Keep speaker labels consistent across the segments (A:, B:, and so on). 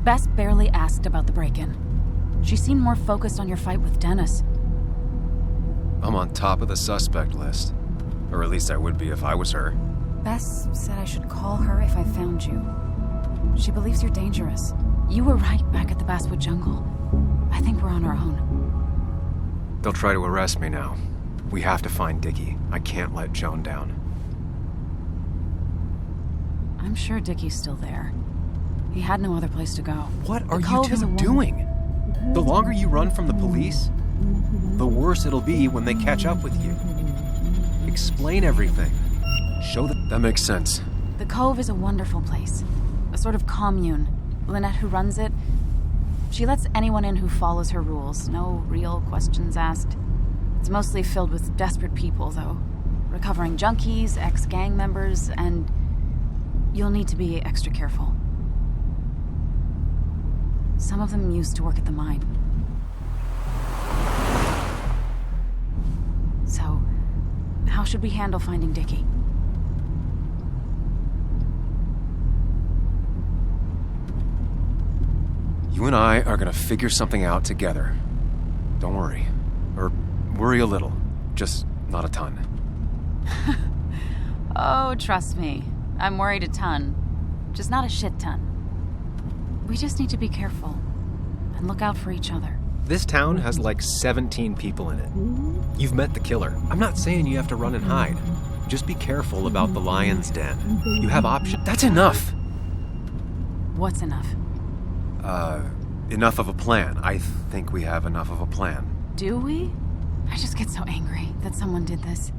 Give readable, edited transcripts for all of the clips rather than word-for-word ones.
A: Bess barely asked about the break-in. She seemed more focused on your fight with Dennis.
B: I'm on top of the suspect list. Or at least I would be if I was her.
A: Bess said I should call her if I found you. She believes you're dangerous. You were right back at the Basswood Jungle. I think we're on our own.
B: They'll try to arrest me now. We have to find Dickie. I can't let Joan down.
A: I'm sure Dickie's still there. He had no other place to go.
B: What are you two doing? The longer you run from the police, the worse it'll be when they catch up with you. Explain everything. Show them. That makes sense.
A: The Cove is a wonderful place. A sort of commune. Lynette, who runs it, she lets anyone in who follows her rules. No real questions asked. It's mostly filled with desperate people, though. Recovering junkies, ex-gang members, and you'll need to be extra careful. Some of them used to work at the mine. So, how should we handle finding Dickie?
B: You and I are gonna figure something out together. Don't worry. Or worry a little. Just not a ton.
A: Oh, trust me. I'm worried a ton. Just not a shit ton. We just need to be careful. And look out for each other.
B: This town has like 17 people in it. You've met the killer. I'm not saying you have to run and hide. Just be careful about the lion's den. You have options. That's enough!
A: What's enough?
B: Enough of a plan. I think we have enough of a plan.
A: Do we? I just get so angry that someone did this.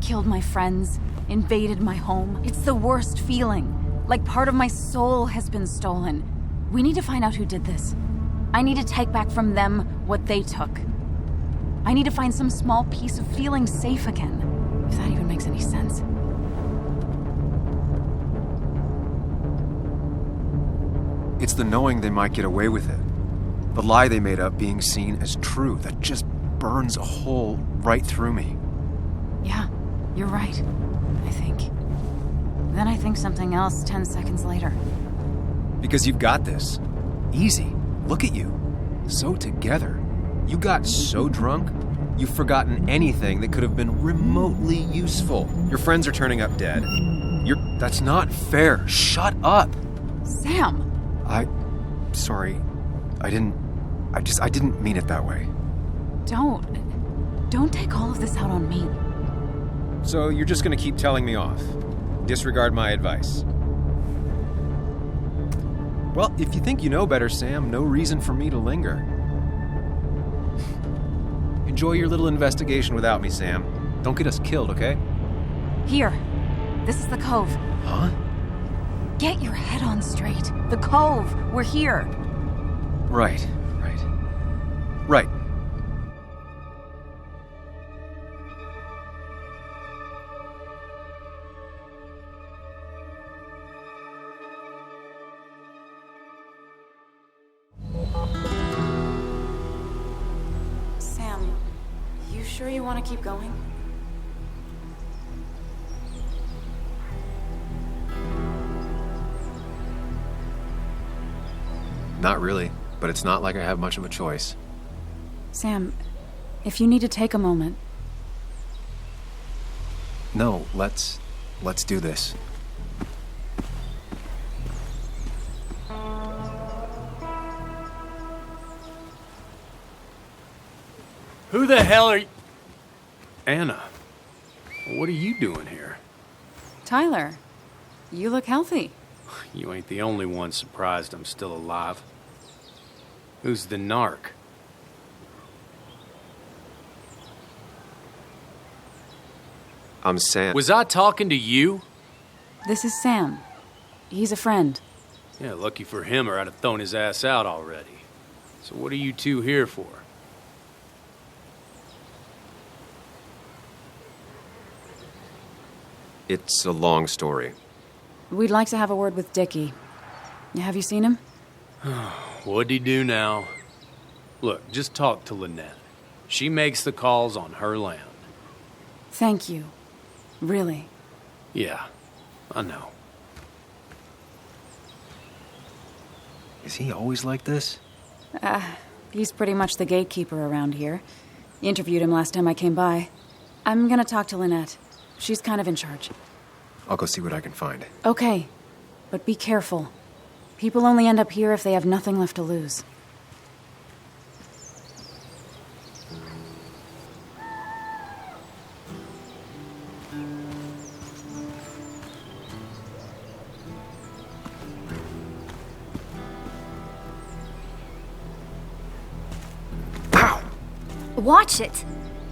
A: Killed my friends, invaded my home. It's the worst feeling. Like part of my soul has been stolen. We need to find out who did this. I need to take back from them what they took. I need to find some small piece of feeling safe again. If that even makes any sense.
B: It's the knowing they might get away with it. The lie they made up being seen as true that just burns a hole right through me.
A: Yeah, you're right, I think. Then I think something else 10 seconds later.
B: Because you've got this. Easy. Look at you. So together. You got so drunk, you've forgotten anything that could have been remotely useful. Your friends are turning up dead. That's not fair. Shut up.
A: Sam!
B: Sorry. I didn't mean it that way.
A: Don't take all of this out on me.
B: So you're just gonna keep telling me off? Disregard my advice? Well, if you think you know better, Sam, no reason for me to linger. Enjoy your little investigation without me, Sam. Don't get us killed, okay?
A: Here. This is the Cove.
B: Huh?
A: Get your head on straight. The Cove. We're here.
B: Right.
A: Sam, you sure you want to keep going?
B: Not really, but it's not like I have much of a choice.
A: Sam, if you need to take a moment.
B: No, let's do this.
C: Who the hell are you? Anna, what are you doing here?
A: Tyler, you look healthy.
C: You ain't the only one surprised I'm still alive. Who's the narc?
B: I'm Sam.
C: Was I talking to you?
A: This is Sam. He's a friend.
C: Yeah, lucky for him or I'd have thrown his ass out already. So what are you two here for?
B: It's a long story.
A: We'd like to have a word with Dickie. Have you seen him?
C: What'd he do now? Look, just talk to Lynette. She makes the calls on her land.
A: Thank you. Really.
C: Yeah, I know.
B: Is he always like this?
A: He's pretty much the gatekeeper around here. Interviewed him last time I came by. I'm gonna talk to Lynette. She's kind of in charge.
B: I'll go see what I can find.
A: Okay, but be careful. People only end up here if they have nothing left to lose.
D: Watch it!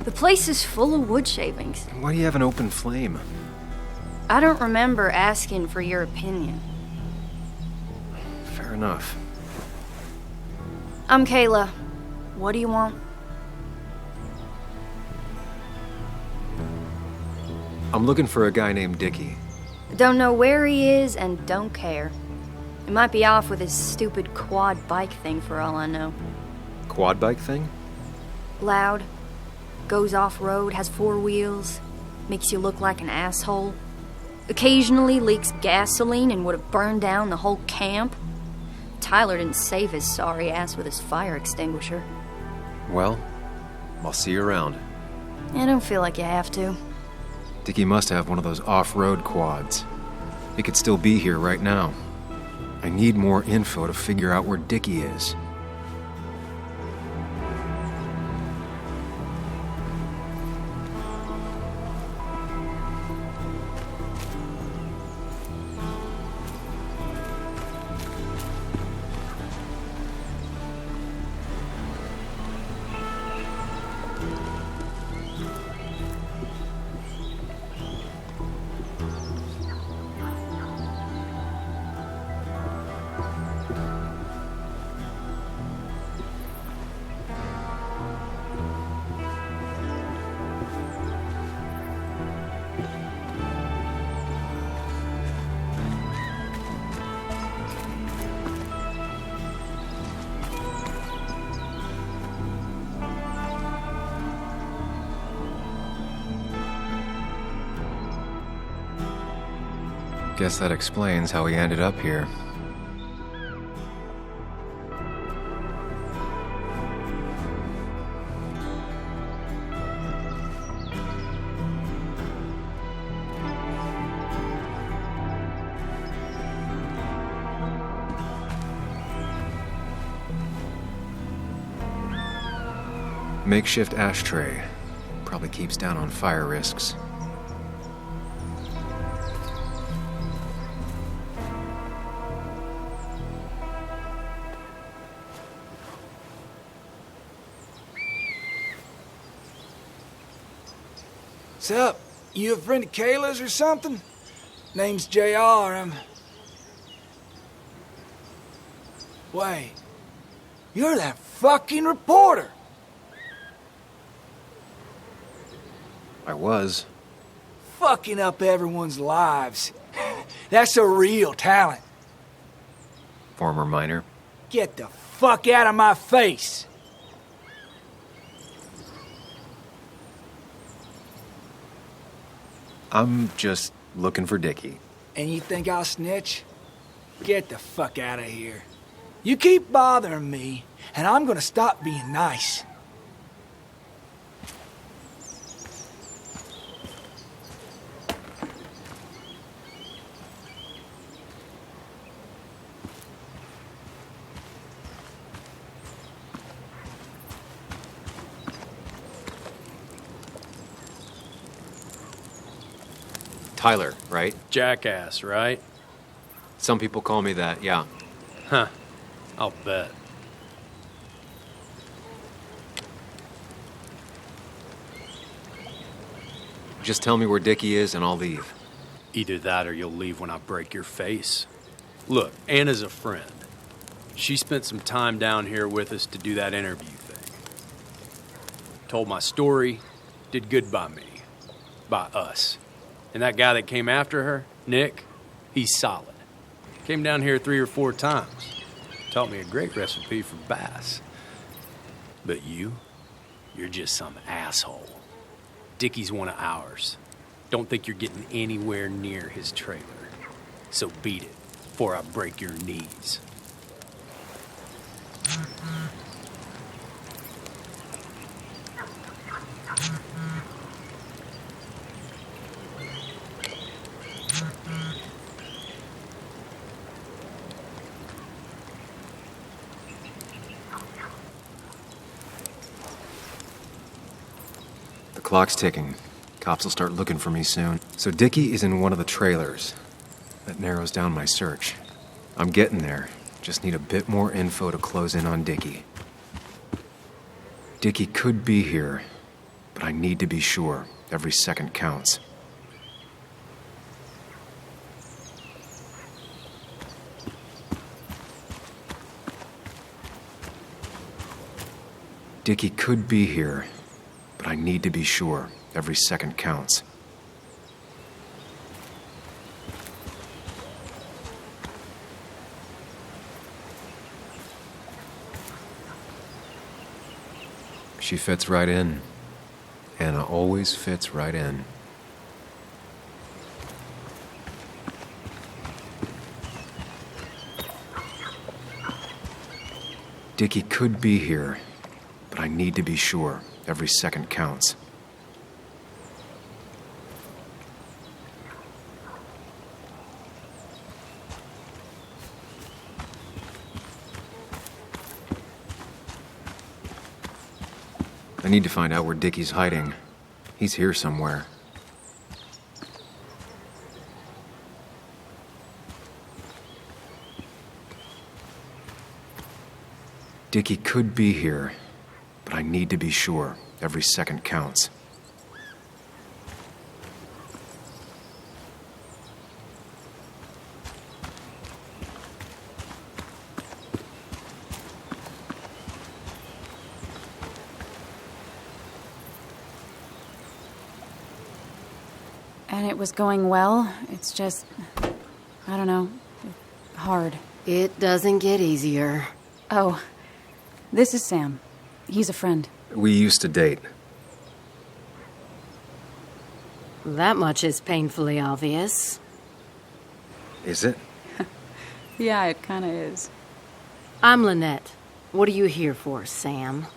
D: The place is full of wood shavings.
B: Why do you have an open flame?
D: I don't remember asking for your opinion.
B: Fair enough.
D: I'm Kayla. What do you want?
B: I'm looking for a guy named Dickie.
D: Don't know where he is and don't care. He might be off with his stupid quad bike thing for all I know.
B: Quad bike thing?
D: Loud, goes off-road, has 4 wheels, makes you look like an asshole. Occasionally leaks gasoline and would have burned down the whole camp. Tyler didn't save his sorry ass with his fire extinguisher.
B: Well, I'll see you around.
D: I don't feel like you have to.
B: Dickie must have one of those off-road quads. He could still be here right now. I need more info to figure out where Dickie is. Guess that explains how he ended up here. Makeshift ashtray. Probably keeps down on fire risks.
E: What's up? You a friend of Kayla's or something? Name's JR, Wait. You're that fucking reporter!
B: I was.
E: Fucking up everyone's lives. That's a real talent.
B: Former miner.
E: Get the fuck out of my face!
B: I'm just looking for Dickie.
E: And you think I'll snitch? Get the fuck out of here. You keep bothering me, and I'm gonna stop being nice.
B: Tyler, right?
C: Jackass, right?
B: Some people call me that, yeah.
C: Huh. I'll bet.
B: Just tell me where Dickie is and I'll leave.
C: Either that or you'll leave when I break your face. Look, Anna's a friend. She spent some time down here with us to do that interview thing. Told my story, did good by me. By us. And that guy that came after her, Nick, he's solid. Came down here 3 or 4 times. Taught me a great recipe for bass. But you're just some asshole. Dickie's one of ours. Don't think you're getting anywhere near his trailer. So beat it before I break your knees.
B: The clock's ticking. Cops will start looking for me soon. So Dickie is in one of the trailers. That narrows down my search. I'm getting there. Just need a bit more info to close in on Dickie. Dickie could be here, but I need to be sure. Every second counts. Dickie could be here, but I need to be sure. Every second counts. She fits right in. Anna always fits right in. Dickie could be here, but I need to be sure. Every second counts. I need to find out where Dickie's hiding. He's here somewhere. Dickie could be here, but I need to be sure. Every second counts.
A: And it was going well. It's just, I don't know, hard.
F: It doesn't get easier.
A: Oh, this is Sam. He's a friend.
B: We used to date.
F: That much is painfully obvious.
B: Is it?
A: Yeah, it kinda is.
F: I'm Lynette. What are you here for, Sam?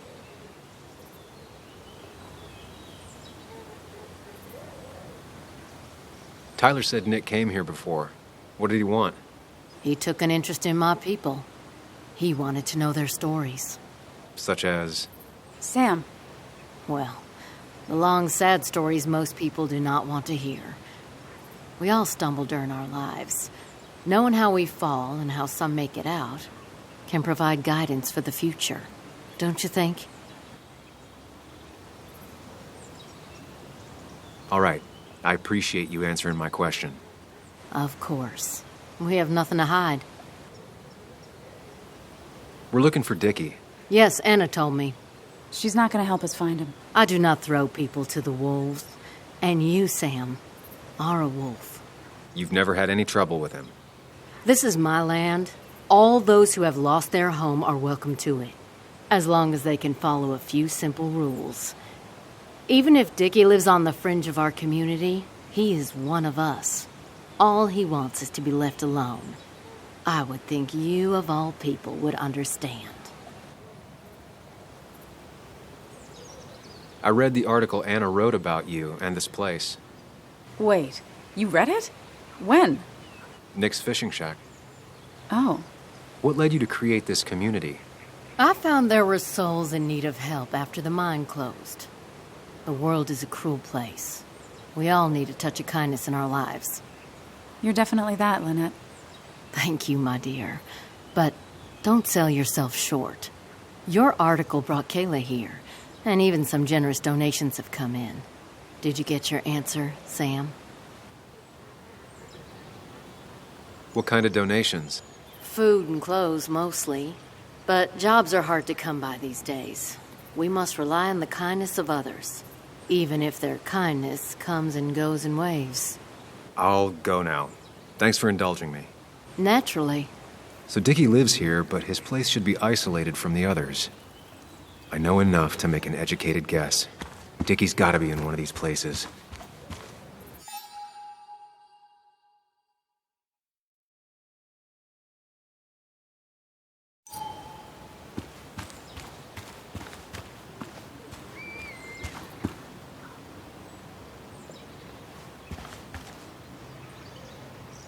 B: Tyler said Nick came here before. What did he want?
F: He took an interest in my people. He wanted to know their stories.
B: Such as?
A: Sam.
F: Well, the long, sad stories most people do not want to hear. We all stumble during our lives. Knowing how we fall and how some make it out can provide guidance for the future, don't you think?
B: All right. I appreciate you answering my question.
F: Of course. We have nothing to hide.
B: We're looking for Dickie.
F: Yes, Anna told me.
A: She's not gonna help us find him.
F: I do not throw people to the wolves. And you, Sam, are a wolf.
B: You've never had any trouble with him.
F: This is my land. All those who have lost their home are welcome to it, as long as they can follow a few simple rules. Even if Dickie lives on the fringe of our community, he is one of us. All he wants is to be left alone. I would think you, of all people, would understand.
B: I read the article Anna wrote about you and this place.
A: Wait, you read it? When?
B: Nick's fishing shack.
A: Oh.
B: What led you to create this community?
F: I found there were souls in need of help after the mine closed. The world is a cruel place. We all need a touch of kindness in our lives.
A: You're definitely that, Lynette.
F: Thank you, my dear. But don't sell yourself short. Your article brought Kayla here, and even some generous donations have come in. Did you get your answer, Sam?
B: What kind of donations?
F: Food and clothes, mostly. But jobs are hard to come by these days. We must rely on the kindness of others, even if their kindness comes and goes in waves.
B: I'll go now. Thanks for indulging me.
F: Naturally.
B: So Dickie lives here, but his place should be isolated from the others. I know enough to make an educated guess. Dickie's gotta be in one of these places.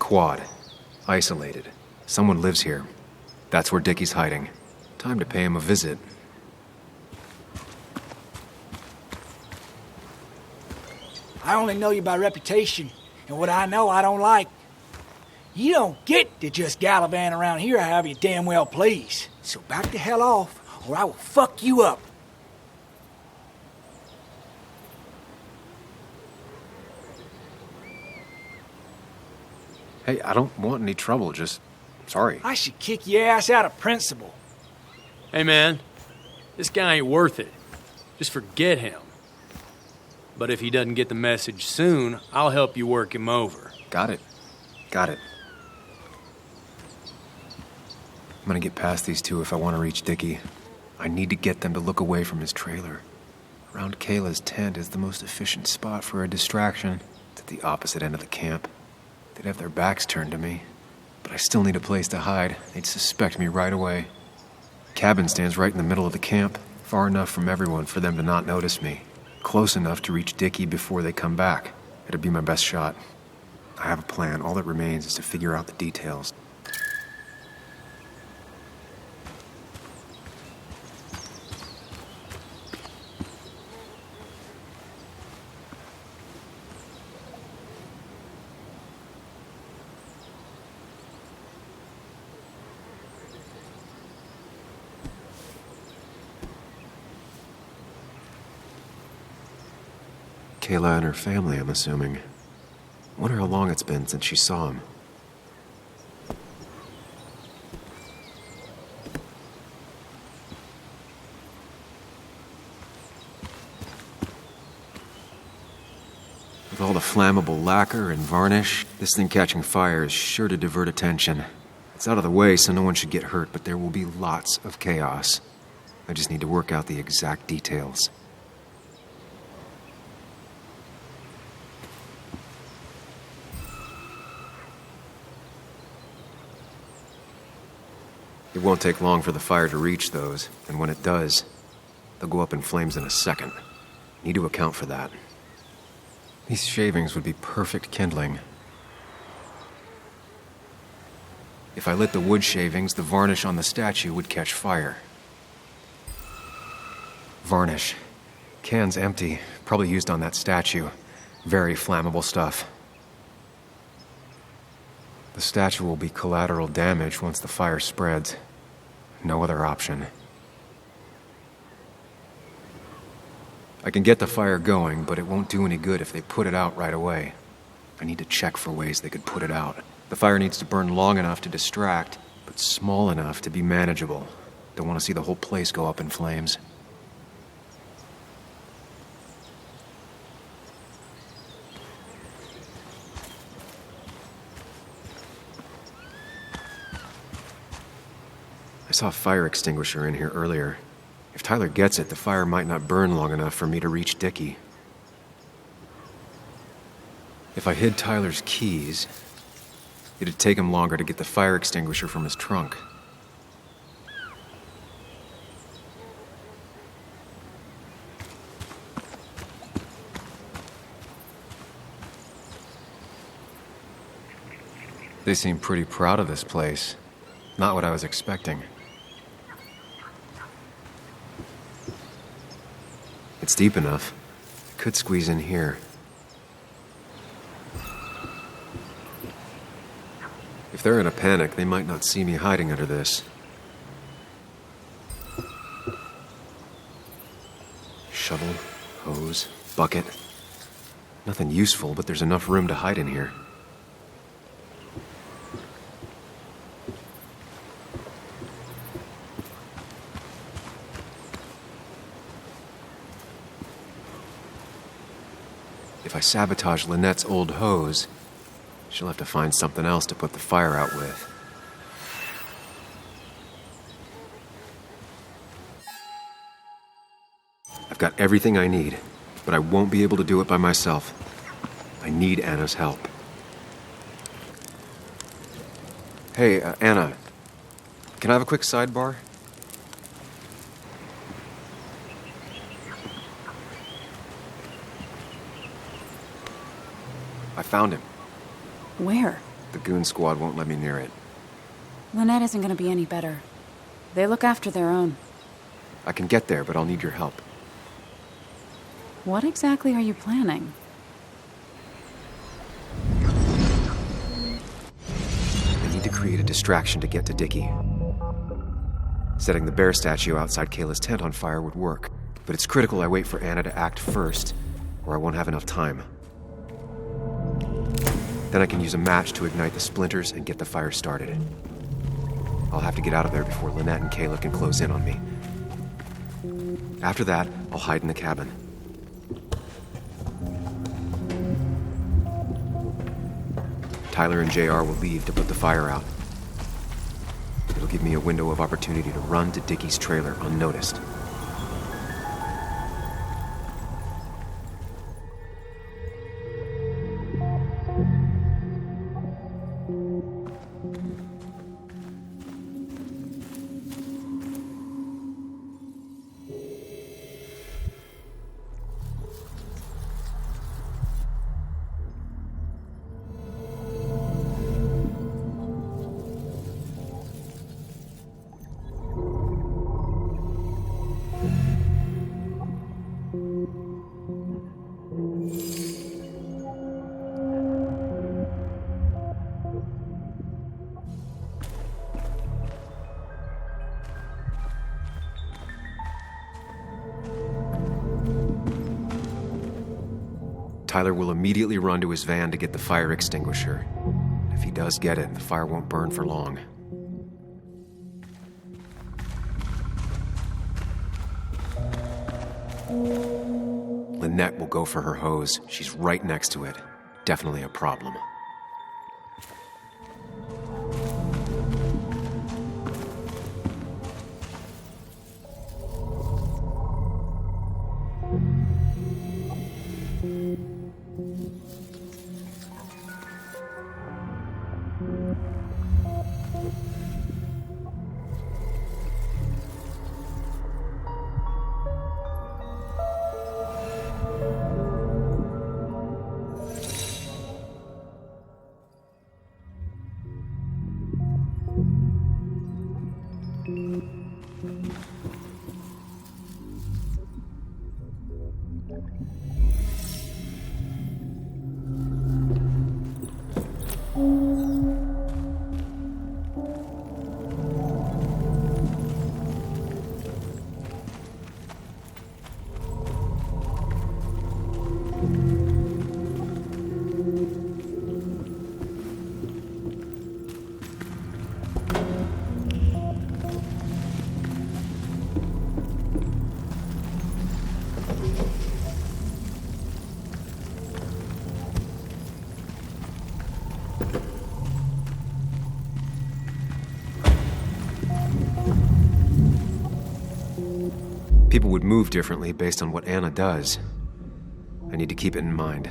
B: quad. Isolated. Someone lives here. That's where Dickie's hiding. Time to pay him a visit.
E: I only know you by reputation, and what I know I don't like. You don't get to just gallivant around here however you damn well please. So back the hell off, or I will fuck you up.
B: Hey, I don't want any trouble, just... sorry.
E: I should kick your ass out of principle.
C: Hey, man, this guy ain't worth it. Just forget him. But if he doesn't get the message soon, I'll help you work him over.
B: Got it. Got it. I'm gonna get past these two if I want to reach Dickie. I need to get them to look away from his trailer. Around Kayla's tent is the most efficient spot for a distraction. It's at the opposite end of the camp. They'd have their backs turned to me. But I still need a place to hide. They'd suspect me right away. Cabin stands right in the middle of the camp, far enough from everyone for them to not notice me. Close enough to reach Dickie before they come back. It'd be my best shot. I have a plan. All that remains is to figure out the details. Kayla and her family, I'm assuming. Wonder how long it's been since she saw him. With all the flammable lacquer and varnish, this thing catching fire is sure to divert attention. It's out of the way, so no one should get hurt, but there will be lots of chaos. I just need to work out the exact details. It won't take long for the fire to reach those, and when it does, they'll go up in flames in a second. Need to account for that. These shavings would be perfect kindling. If I lit the wood shavings, the varnish on the statue would catch fire. Varnish. Can's empty, probably used on that statue. Very flammable stuff. The statue will be collateral damage once the fire spreads. No other option. I can get the fire going, but it won't do any good if they put it out right away. I need to check for ways they could put it out. The fire needs to burn long enough to distract, but small enough to be manageable. Don't want to see the whole place go up in flames. I saw a fire extinguisher in here earlier. If Tyler gets it, the fire might not burn long enough for me to reach Dickie. If I hid Tyler's keys, it'd take him longer to get the fire extinguisher from his trunk. They seem pretty proud of this place. Not what I was expecting. It's deep enough. Could squeeze in here. If they're in a panic, they might not see me hiding under this. Shovel, hose, bucket. Nothing useful, but there's enough room to hide in here. If I sabotage Lynette's old hose, she'll have to find something else to put the fire out with. I've got everything I need, but I won't be able to do it by myself. I need Anna's help. Hey, Anna. Can I have a quick sidebar? I found him.
A: Where?
B: The goon squad won't let me near it.
A: Lynette isn't gonna be any better. They look after their own.
B: I can get there, but I'll need your help.
A: What exactly are you planning?
B: I need to create a distraction to get to Dickie. Setting the bear statue outside Kayla's tent on fire would work, but it's critical I wait for Anna to act first, or I won't have enough time. Then I can use a match to ignite the splinters and get the fire started. I'll have to get out of there before Lynette and Kayla can close in on me. After that, I'll hide in the cabin. Tyler and JR will leave to put the fire out. It'll give me a window of opportunity to run to Dickie's trailer unnoticed. Tyler will immediately run to his van to get the fire extinguisher. If he does get it, the fire won't burn for long. Lynette will go for her hose. She's right next to it. Definitely a problem. People would move differently based on what Anna does. I need to keep it in mind.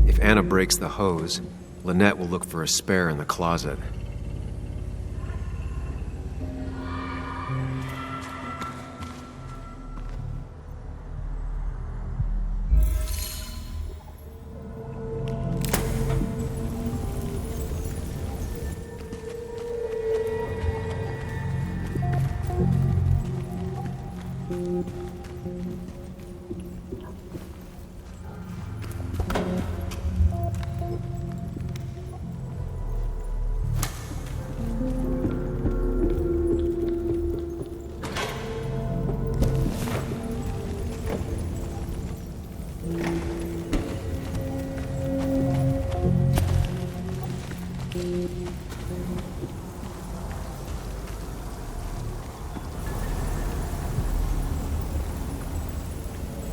B: If Anna breaks the hose, Lynette will look for a spare in the closet.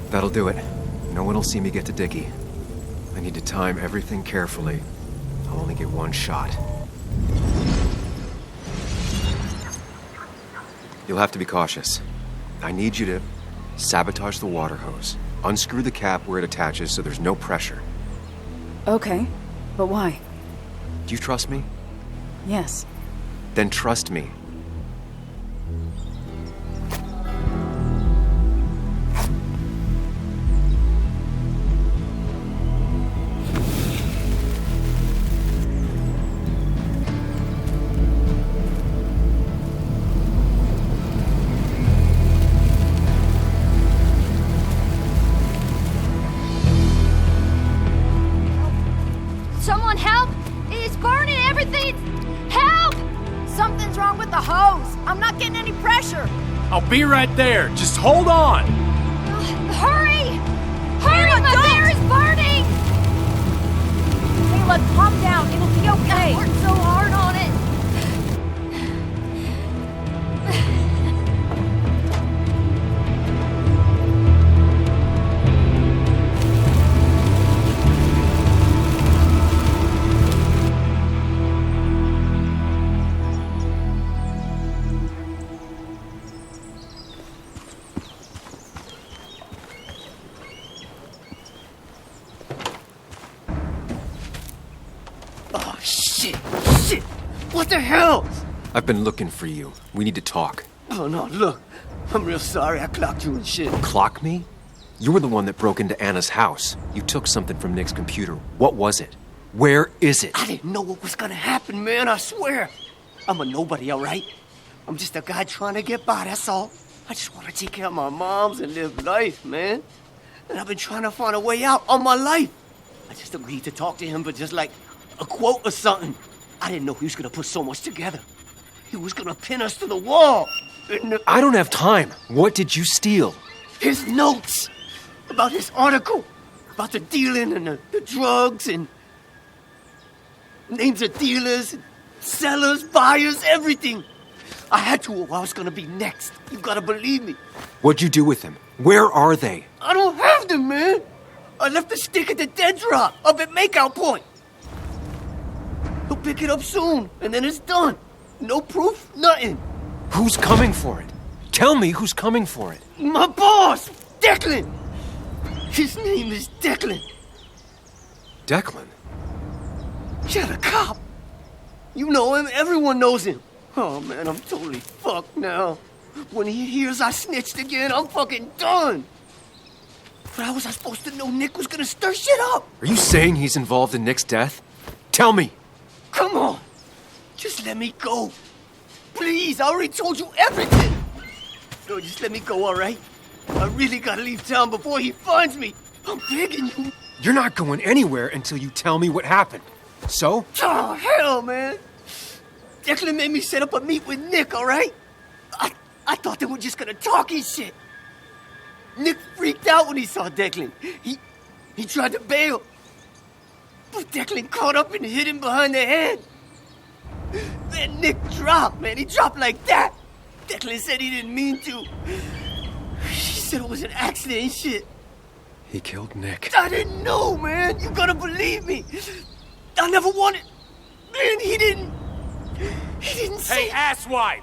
B: That'll do it. No one will see me get to Dickie. I need to time everything carefully. I'll only get one shot. You'll have to be cautious. I need you to sabotage the water hose. Unscrew the cap where it attaches so there's no pressure.
A: Okay, but why?
B: Do you trust me?
A: Yes.
B: Then trust me.
D: Someone help! It's burning everything! Help!
G: Something's wrong with the hose. I'm not getting any pressure.
C: I'll be right there. Just hold on.
D: Hurry! Hurry! My bear is burning!
G: Layla, calm down. It'll be okay.
D: I worked so hard on it.
H: Oh, shit! Shit! What the hell?
B: I've been looking for you. We need to talk.
H: Oh, no, look. I'm real sorry I clocked you and shit.
B: Clock me? You were the one that broke into Anna's house. You took something from Nick's computer. What was it? Where is it?
H: I didn't know what was gonna happen, man, I swear. I'm a nobody, all right? I'm just a guy trying to get by, that's all. I just want to take care of my moms and live life, man. And I've been trying to find a way out all my life. I just agreed to talk to him for just like a quote or something. I didn't know he was gonna put so much together. He was gonna pin us to the wall.
B: I don't have time. What did you steal?
H: His notes about his article, about the dealing and the drugs and names of dealers, sellers, buyers, everything. I had to or I was gonna be next. You gotta believe me.
B: What'd you do with them? Where are they?
H: I don't have them, man. I left the stick at the dead drop up at Makeout Point. He'll pick it up soon, and then it's done. No proof, nothing.
B: Who's coming for it? Tell me who's coming for it.
H: My boss, Declan. His name is Declan.
B: Declan?
H: Yeah, the cop. You know him, everyone knows him. Oh, man, I'm totally fucked now. When he hears I snitched again, I'm fucking done. But how was I supposed to know Nick was gonna stir shit up?
B: Are you saying he's involved in Nick's death? Tell me!
H: Come on. Just let me go. Please, I already told you everything. No, just let me go, all right? I really gotta leave town before he finds me. I'm begging you.
B: You're not going anywhere until you tell me what happened. So?
H: Oh, hell, man. Declan made me set up a meet with Nick, all right? I thought they were just gonna talk and shit. Nick freaked out when he saw Declan. He tried to bail. But Declan caught up and hit him behind the head. Then Nick dropped, man. He dropped like that. Declan said he didn't mean to. He said it was an accident and shit.
B: He killed Nick.
H: I didn't know, man. You gotta believe me. I never wanted... Man, he didn't say...
C: Hey, asswipe!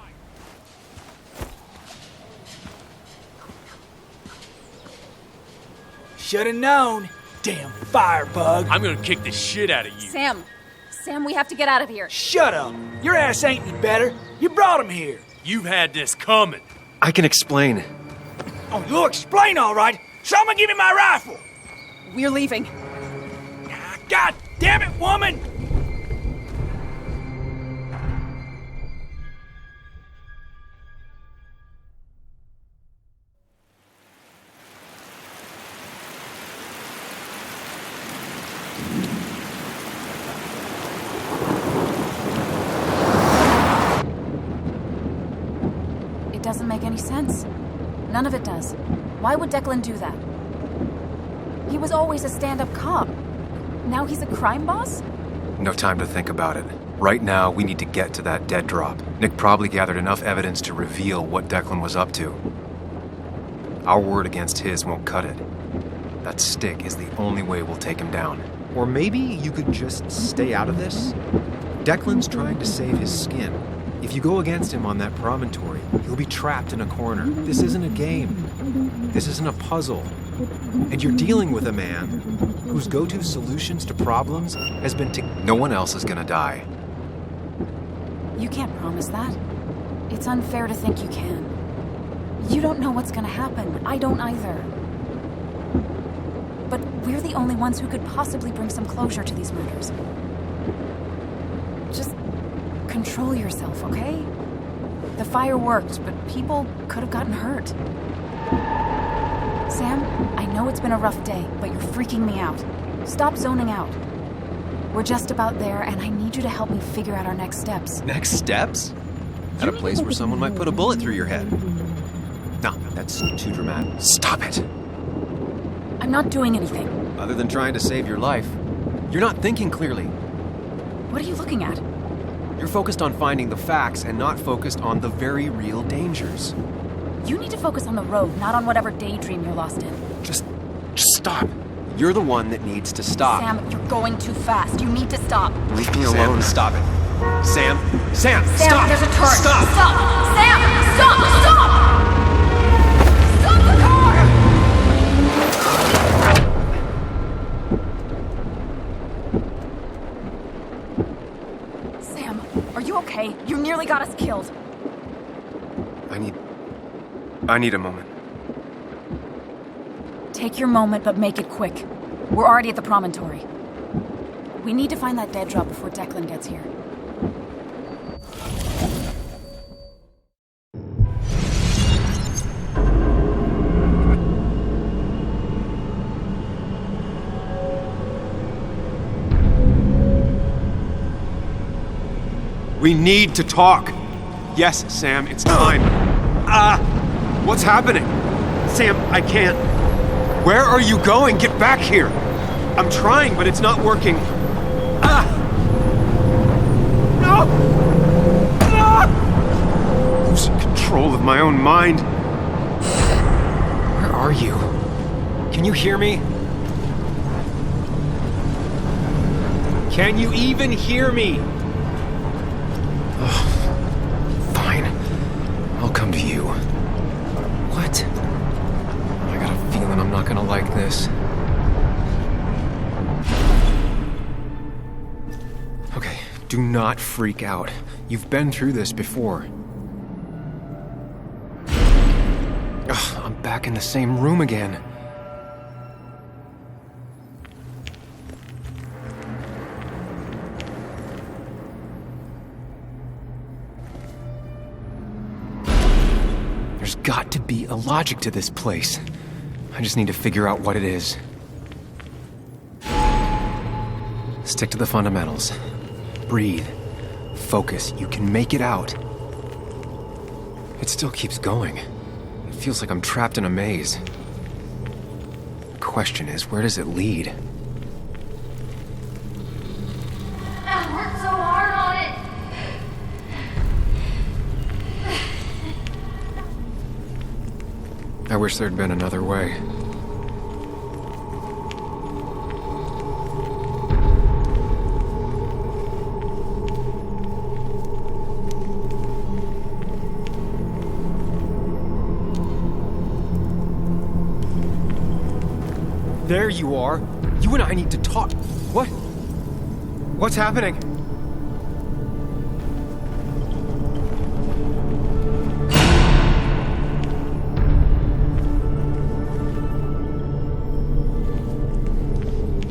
E: Should have known. Damn firebug.
C: I'm gonna kick the shit out of you.
A: Sam, we have to get out of here.
E: Shut up. Your ass ain't any better. You brought him here.
C: You've had this coming.
B: I can explain.
E: Oh, you'll explain all right. Someone give me my rifle.
A: We're leaving.
E: God damn it, woman!
A: It doesn't make any sense. None of it does. Why would Declan do that? He was always a stand-up cop. Now he's a crime boss?
B: No time to think about it. Right now, we need to get to that dead drop. Nick probably gathered enough evidence to reveal what Declan was up to. Our word against his won't cut it. That stick is the only way we'll take him down. Or maybe you could just stay out of this? Declan's trying to save his skin. If you go against him on that promontory, he'll be trapped in a corner. This isn't a game. This isn't a puzzle. And you're dealing with a man whose go-to solutions to problems has been to... No one else is gonna die.
A: You can't promise that. It's unfair to think you can. You don't know what's gonna happen. I don't either. But we're the only ones who could possibly bring some closure to these murders. Just control yourself, okay? The fire worked, but people could have gotten hurt. Sam, I know it's been a rough day, but you're freaking me out. Stop zoning out. We're just about there, and I need you to help me figure out our next steps.
B: Next steps? At a place where someone might put a bullet through your head. No, that's too dramatic. Stop it!
A: I'm not doing anything.
B: Other than trying to save your life, you're not thinking clearly.
A: What are you looking at?
B: You're focused on finding the facts and not focused on the very real dangers.
A: You need to focus on the road, not on whatever daydream you're lost in.
B: Just stop. You're the one that needs to stop.
A: Sam, you're going too fast. You need to stop.
B: Leave me alone. Stop it. Sam,
A: Sam,
B: stop.
A: There's a turret.
B: Stop.
A: Stop. Sam, stop. Stop the car! Sam, are you okay? You nearly got us killed.
B: I need a moment.
A: Take your moment, but make it quick. We're already at the promontory. We need to find that dead drop before Declan gets here.
B: We need to talk. Yes, Sam, it's time. What's happening? Sam, I can't. Where are you going? Get back here. I'm trying, but it's not working. No! Losing control of my own mind. Where are you? Can you hear me? Can you even hear me? Fine. I'll come to you. What? I got a feeling I'm not gonna like this. Okay, do not freak out. You've been through this before. Ugh, I'm back in the same room again. There's got to be a logic to this place. I just need to figure out what it is. Stick to the fundamentals. Breathe. Focus. You can make it out. It still keeps going. It feels like I'm trapped in a maze. The question is, where does it lead?
D: I worked so hard on it.
B: I wish there'd been another way. There you are. You and I need to talk. What? What's happening?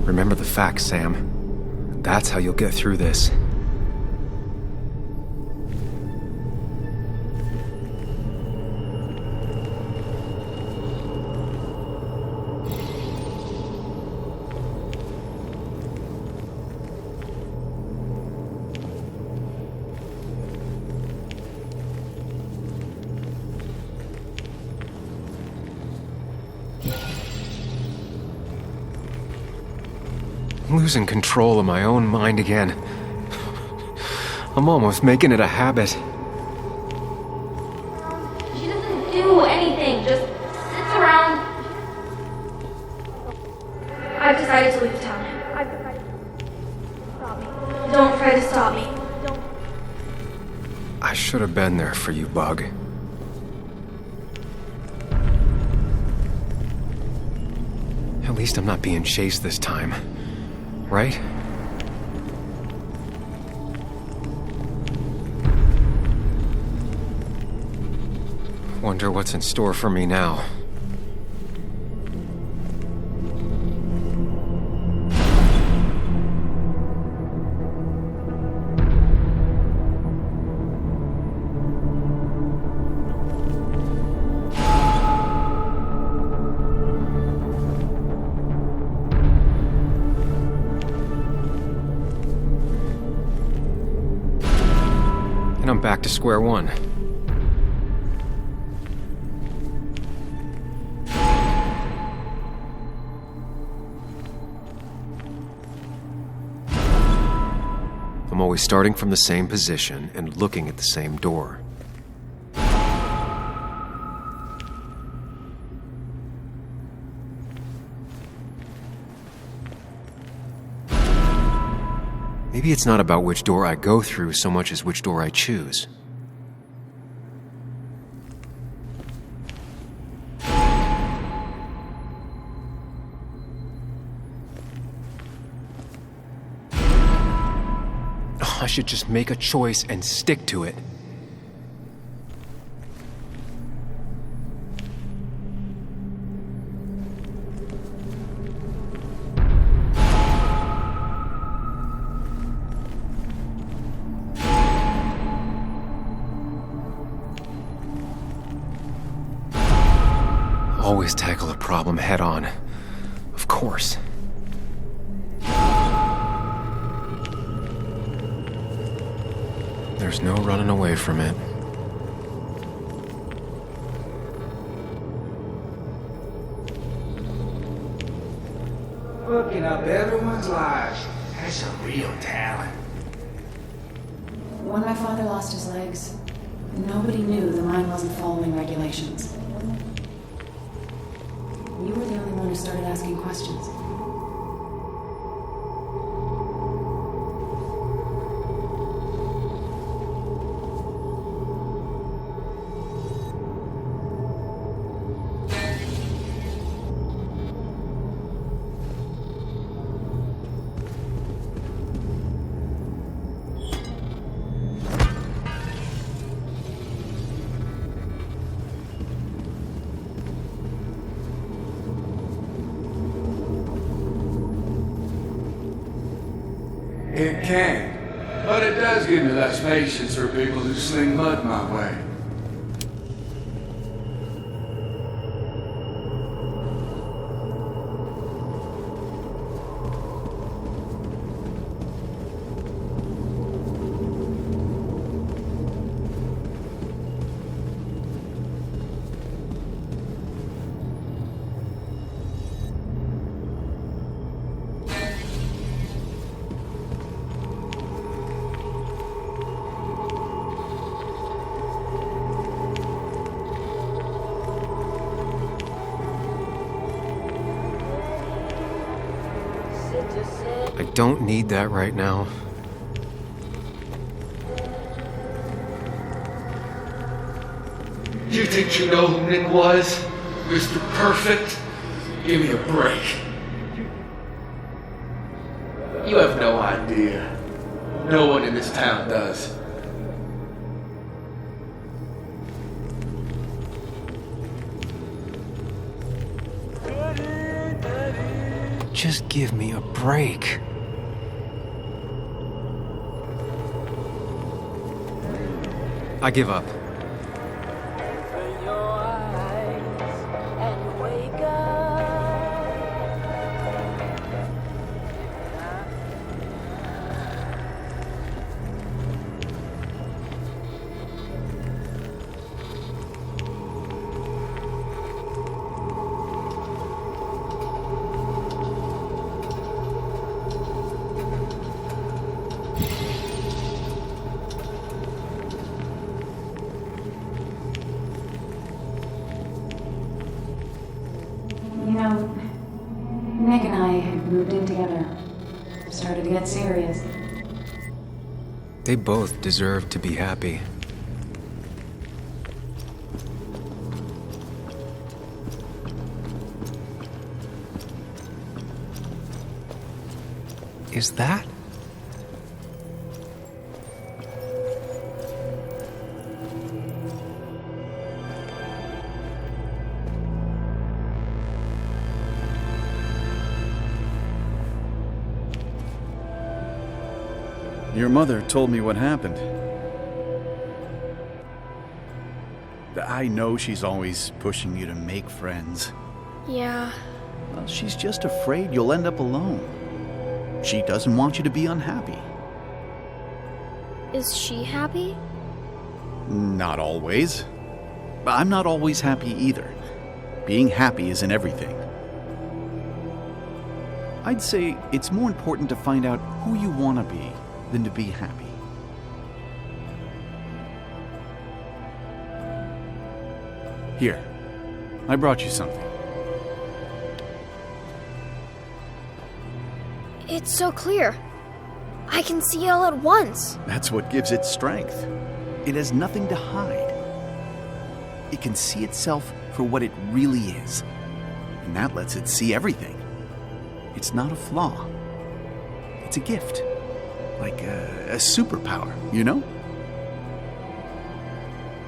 B: Remember the facts, Sam. That's how you'll get through this. I'm losing control of my own mind again. I'm almost making it a habit.
D: She doesn't do anything, just sits around. I've decided to leave town. Don't try to stop me.
B: I should have been there for you, Bug. At least I'm not being chased this time, right? Wonder what's in store for me now. And I'm back to square one. I'm always starting from the same position and looking at the same door. Maybe it's not about which door I go through so much as which door I choose. I should just make a choice and stick to it. Always tackle a problem head on. Of course. There's no running away from it.
E: Fucking up everyone's lives. That's a real talent.
A: When my father lost his legs, nobody knew the mine wasn't following regulations. You were the only one who started asking questions.
I: It can, but it does give me less patience for people who sling mud my way.
B: I don't need that right now.
I: You think you know who Nick was? Mr. Perfect? Give me a break. You have no idea. No one in this town does.
B: Just give me a break. I give up.
A: moved in together. Started to get serious.
B: They both deserve to be happy. Is that?
J: Your mother told me what happened. I know she's always pushing you to make friends.
K: Yeah.
J: Well, she's just afraid you'll end up alone. She doesn't want you to be unhappy.
K: Is she happy?
J: Not always. I'm not always happy either. Being happy isn't everything. I'd say it's more important to find out who you want to be than to be happy. Here, I brought you something.
K: It's so clear. I can see it all at once.
J: That's what gives it strength. It has nothing to hide. It can see itself for what it really is, and that lets it see everything. It's not a flaw. It's a gift. Like a superpower, you know?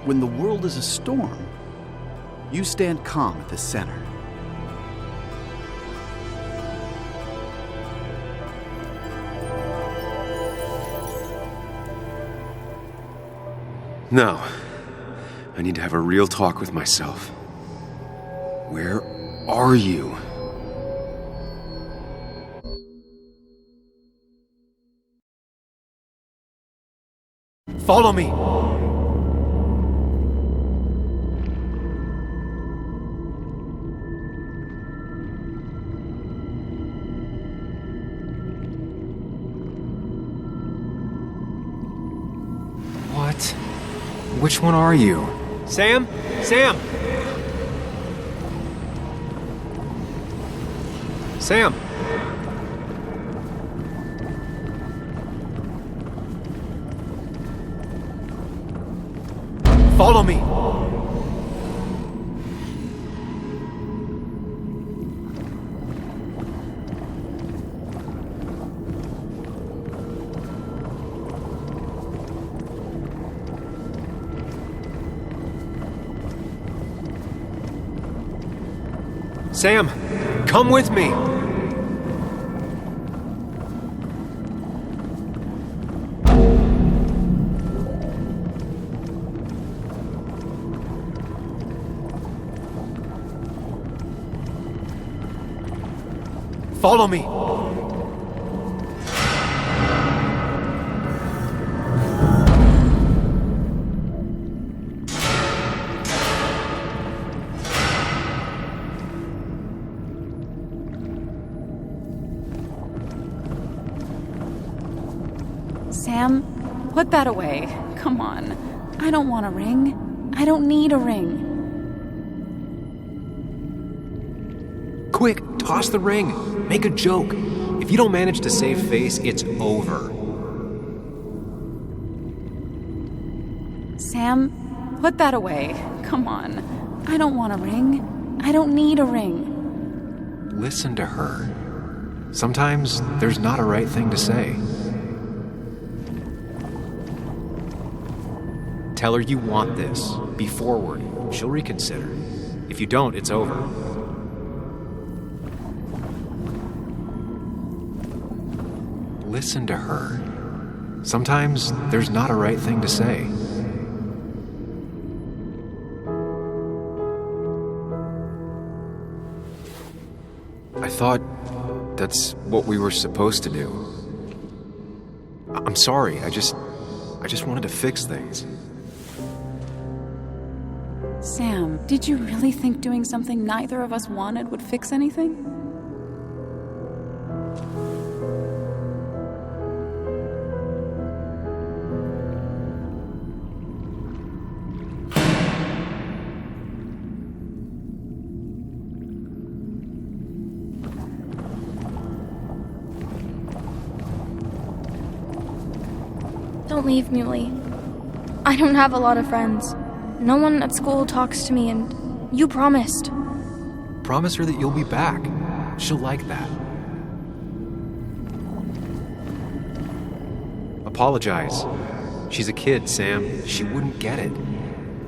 J: When the world is a storm, you stand calm at the center.
B: No. I need to have a real talk with myself. Where are you? Follow me! What? Which one are you? Sam? Sam! Sam! Follow me! Sam, come with me! Follow me!
A: Sam, put that away. Come on. I don't want a ring. I don't need a ring.
B: Quick, toss the ring. Make a joke. If you don't manage to save face, it's over.
A: Sam, put that away. Come on. I don't want a ring. I don't need a ring.
B: Listen to her. Sometimes there's not a right thing to say. Tell her you want this. Be forward. She'll reconsider. If you don't, it's over. Listen to her. Sometimes there's not a right thing to say. I thought that's what we were supposed to do. I'm sorry, I just wanted to fix things.
A: Sam, did you really think doing something neither of us wanted would fix anything?
K: Don't leave, Muley. I don't have a lot of friends. No one at school talks to me, and you promised.
B: Promise her that you'll be back. She'll like that. Apologize. She's a kid, Sam. She wouldn't get it.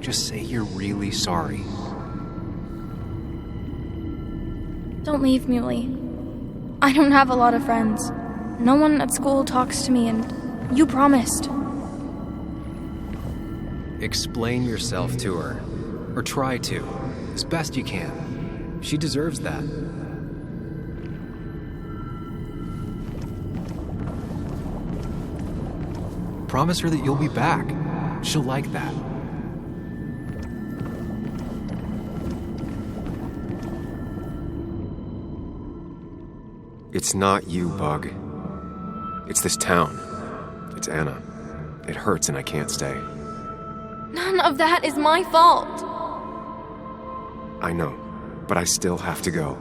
B: Just say you're really sorry.
K: Don't leave, Muley. I don't have a lot of friends. No one at school talks to me, and you promised.
B: Explain yourself to her. Or try to. As best you can. She deserves that. Promise her that you'll be back. She'll like that. It's not you, Bug. It's this town. It's Anna. It hurts and I can't stay.
K: None of that is my fault.
B: I know, but I still have to go.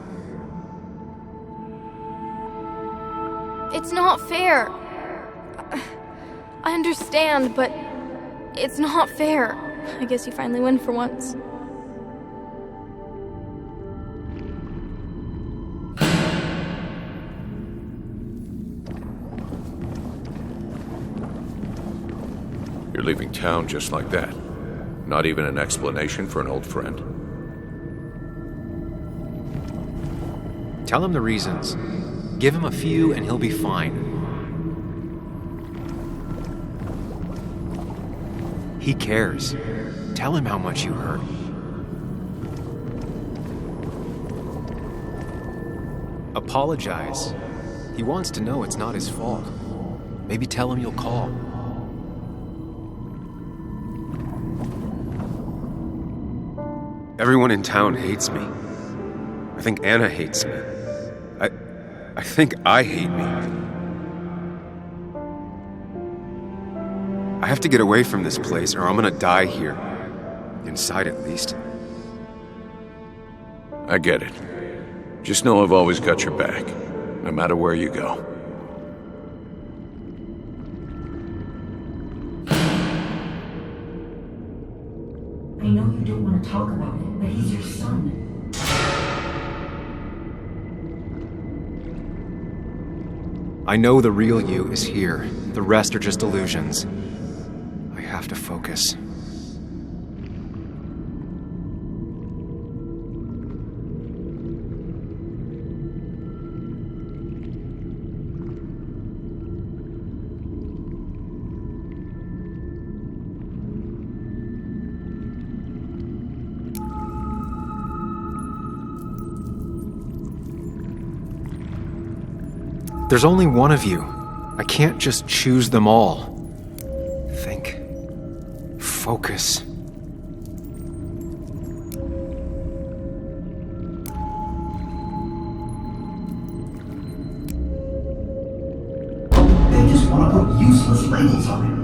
K: It's not fair. I understand, but it's not fair. I guess you finally win for once.
L: You're leaving town just like that. Not even an explanation for an old friend.
B: Tell him the reasons. Give him a few and he'll be fine. He cares. Tell him how much you hurt. Apologize. He wants to know it's not his fault. Maybe tell him you'll call. Everyone in town hates me. I think Anna hates me. I think I hate me. I have to get away from this place or I'm gonna die here. Inside at least.
L: I get it. Just know I've always got your back, no matter where you go.
M: I know you don't want to talk about it, but he's your son.
B: I know the real you is here. The rest are just illusions. I have to focus. There's only one of you. I can't just choose them all. Think. Focus.
M: They just want to put useless labels on it.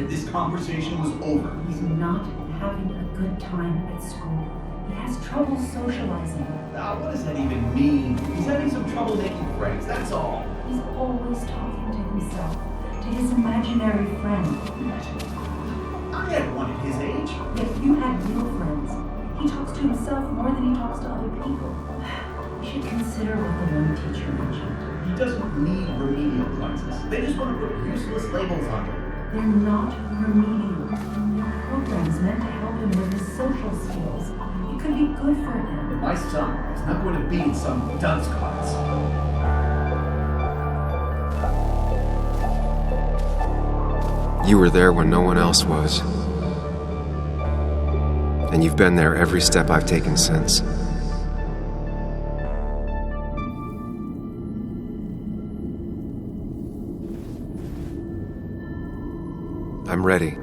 N: This conversation was over.
M: He's not having a good time at school. He has trouble socializing.
N: What does that even mean? He's having some trouble making friends, that's all.
M: He's always talking to himself, to his imaginary friend.
N: I I had one at his age.
M: Yes, you had real friends. He talks to himself more than he talks to other people. You should consider what the one teacher mentioned.
N: He doesn't need remedial classes. They just want to put useless labels on him.
M: They're not remedial. They're programs meant to help him with his social skills. It could be good for him.
N: My son is not going to be in some dunce class.
B: You were there when no one else was. And you've been there every step I've taken since. I'm ready.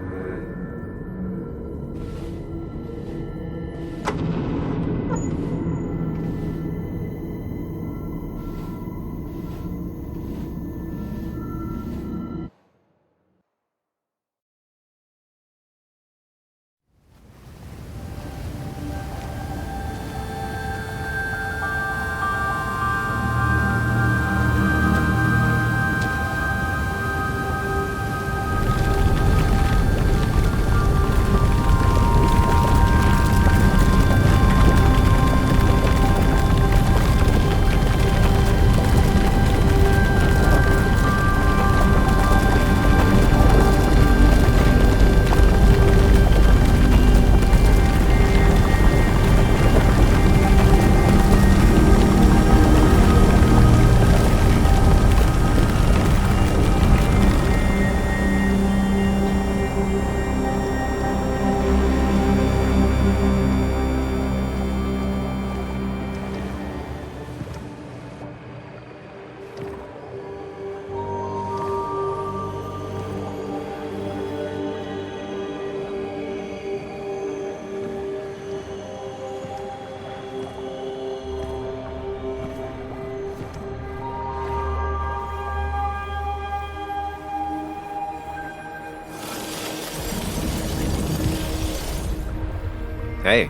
B: Hey.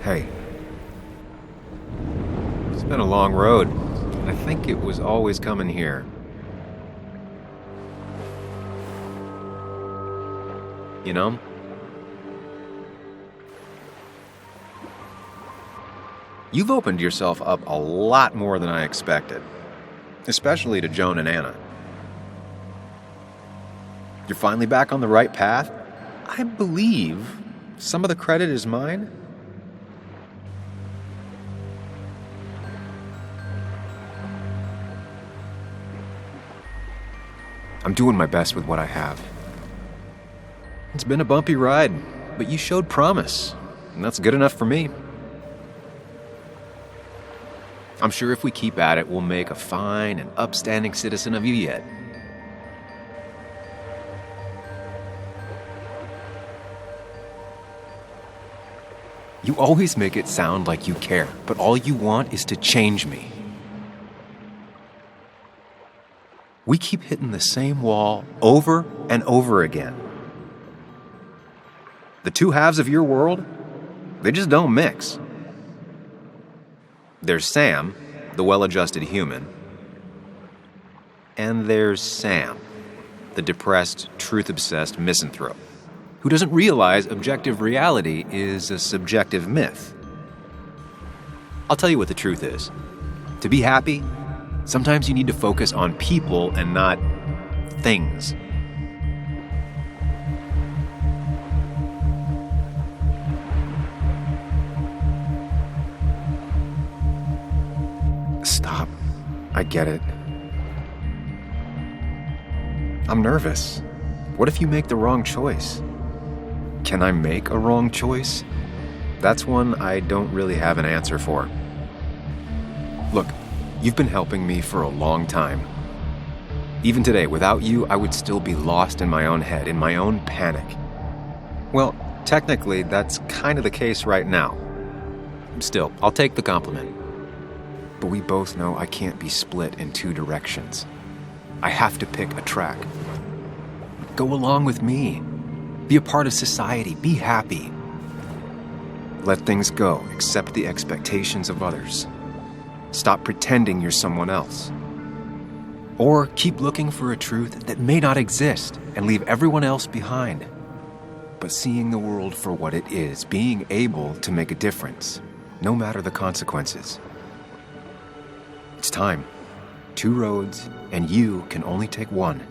B: Hey. It's been a long road. I think it was always coming here. You know? You've opened yourself up a lot more than I expected. Especially to Joan and Anna. You're finally back on the right path? I believe some of the credit is mine. I'm doing my best with what I have. It's been a bumpy ride, but you showed promise, and that's good enough for me. I'm sure if we keep at it, we'll make a fine and upstanding citizen of you yet. You always make it sound like you care, but all you want is to change me. We keep hitting the same wall over and over again. The two halves of your world, they just don't mix. There's Sam, the well-adjusted human, and there's Sam, the depressed, truth-obsessed misanthrope, who doesn't realize objective reality is a subjective myth. I'll tell you what the truth is. To be happy, sometimes you need to focus on people and not things. Stop. I get it. I'm nervous. What if you make the wrong choice? Can I make a wrong choice? That's one I don't really have an answer for. Look, you've been helping me for a long time. Even today, without you, I would still be lost in my own head, in my own panic. Well, technically, that's kind of the case right now. Still, I'll take the compliment. But we both know I can't be split in two directions. I have to pick a track. Go along with me. Be a part of society. Be happy. Let things go. Accept the expectations of others. Stop pretending you're someone else. Or keep looking for a truth that may not exist and leave everyone else behind. but seeing the world for what it is, being able to make a difference, no matter the consequences. It's time. 2 roads, and you can only take one.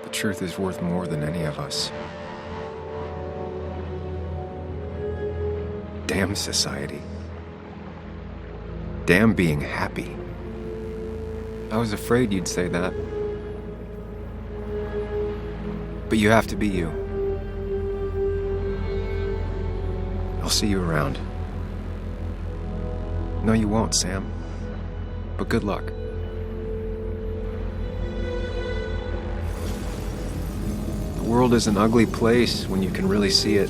B: The truth is worth more than any of us. Damn society. Damn being happy. I was afraid you'd say that. But you have to be you. I'll see you around. No, you won't, Sam. But good luck. The world is an ugly place when you can really see it.